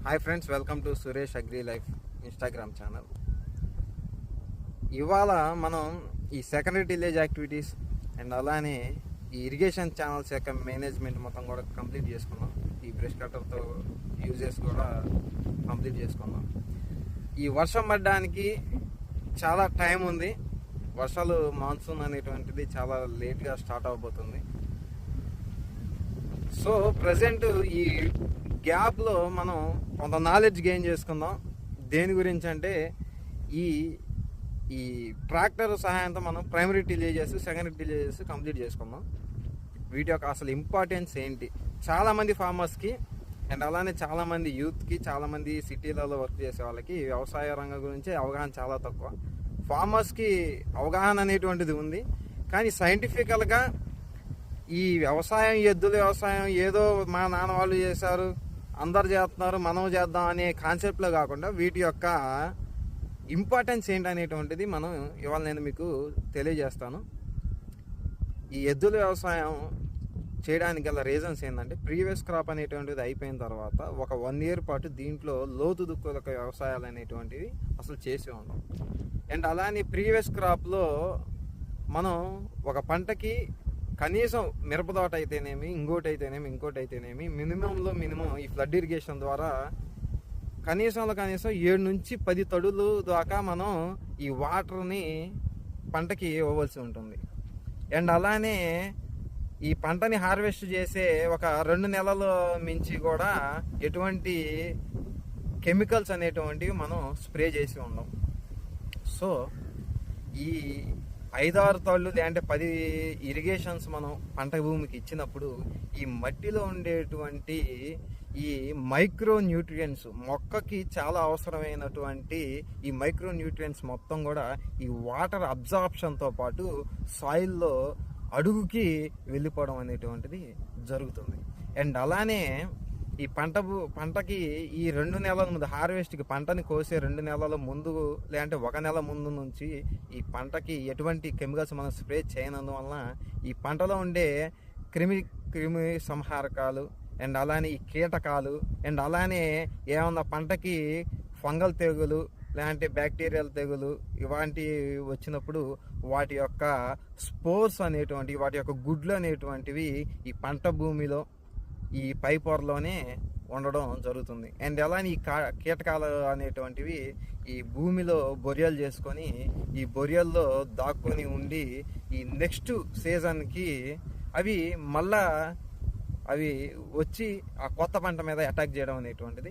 Hi friends, welcome to Suresh agri life Instagram channel. ఇవాళ మనం ఈ సెకండరీ టిలేజ్ యాక్టివిటీస్ అండ్ అలానే ఈ ఇరిగేషన్ ఛానల్స్ యొక్క మేనేజ్మెంట్ మొత్తం కూడా కంప్లీట్ చేసుకున్నాం. ఈ బ్రష్ కట్టర్తో యూజెస్ కూడా కంప్లీట్ చేసుకున్నాం. ఈ వర్షం పడడానికి చాలా టైం ఉంది. వర్షాలు మాన్సూన్ అనేటువంటిది చాలా లేట్గా స్టార్ట్ అవబోతుంది. సో ప్రజెంట్ ఈ గ్యాప్లో మనం కొంత నాలెడ్జ్ గెయిన్ చేసుకుందాం. దేని గురించి అంటే ఈ ఈ ట్రాక్టర్ సహాయంతో మనం ప్రైమరీ టిలేజెస్, సెకండరీ టిలేజెస్ కంప్లీట్ చేసుకుందాం. వీటి యొక్క అసలు ఇంపార్టెన్స్ ఏంటి, చాలామంది ఫార్మర్స్కి అండ్ అలానే చాలామంది యూత్కి, చాలామంది సిటీలలో వర్క్ చేసే వాళ్ళకి వ్యవసాయ రంగం గురించి అవగాహన చాలా తక్కువ. ఫార్మర్స్కి అవగాహన అనేటువంటిది ఉంది, కానీ సైంటిఫికల్గా ఈ వ్యవసాయం, ఎద్దుల వ్యవసాయం ఏదో మా నాన్న వాళ్ళు చేశారు, అందరు చేస్తున్నారు, మనం చేద్దాం అనే కాన్సెప్ట్లో కాకుండా వీటి యొక్క ఇంపార్టెన్స్ ఏంటనేటువంటిది మనం ఇవాళ నేను మీకు తెలియజేస్తాను. ఈ ఎద్దుల వ్యవసాయం చేయడానికి గల రీజన్స్ ఏంటంటే, ప్రీవియస్ క్రాప్ అనేటువంటిది అయిపోయిన తర్వాత ఒక 1 year పాటు దీంట్లో లోతు దుక్కుల వ్యవసాయాలు అనేటువంటివి అసలు చేసి ఉన్నాం. అండ్ అలానే ప్రీవియస్ క్రాప్లో మనం ఒక పంటకి కనీసం మిరపతోట అయితేనేమి, ఇంకోటి అయితేనేమి మినిమం ఈ ఫ్లడ్ ఇరిగేషన్ ద్వారా కనీసం 7 నుంచి 10 తడులు దాకా మనం ఈ వాటర్ని పంటకి ఇవ్వవలసి ఉంటుంది. అండ్ అలానే ఈ పంటని హార్వెస్ట్ చేసే ఒక 2 నెలల మించి కూడా ఎటువంటి కెమికల్స్ అనేటువంటివి మనం స్ప్రే చేసి ఉన్నాం. సో ఈ 5-6 తళ్ళు లేదంటే 10 ఇరిగేషన్స్ మనం పంట భూమికి ఇచ్చినప్పుడు ఈ మట్టిలో ఉండేటువంటి ఈ మైక్రో న్యూట్రియంట్స్, మొక్కకి చాలా అవసరమైనటువంటి ఈ మైక్రో న్యూట్రియంట్స్ మొత్తం కూడా ఈ వాటర్ అబ్జార్ప్షన్తో పాటు సాయిల్లో అడుగుకి వెళ్ళిపోవడం అనేటువంటిది జరుగుతుంది. అండ్ అలానే ఈ పంటకి ఈ 2 నెలల ముందు, హార్వెస్ట్కి పంటని కోసే 2 నెలల ముందు లేదంటే 1 నెల ముందు నుంచి ఈ పంటకి ఎటువంటి కెమికల్స్ మనం స్ప్రే చేయనందువలన ఈ పంటలో ఉండే క్రిమి సంహారకాలు అండ్ అలానే ఈ కీటకాలు అండ్ అలానే ఏమన్నా పంటకి ఫంగల్ తెగులు లేదంటే బ్యాక్టీరియల్ తెగులు ఇలాంటివి వచ్చినప్పుడు వాటి యొక్క స్పోర్స్ అనేటువంటివి, వాటి యొక్క గుడ్లు అనేటువంటివి ఈ పంట భూమిలో ఈ పై పొరలోనే ఉండడం జరుగుతుంది. అండ్ అలానే ఈ కీటకాలు అనేటువంటివి ఈ భూమిలో బొరియలు చేసుకొని ఈ బొరియల్లో దాక్కొని ఉండి ఈ నెక్స్ట్ సీజన్కి అవి వచ్చి ఆ కొత్త పంట మీద అటాక్ చేయడం అనేటువంటిది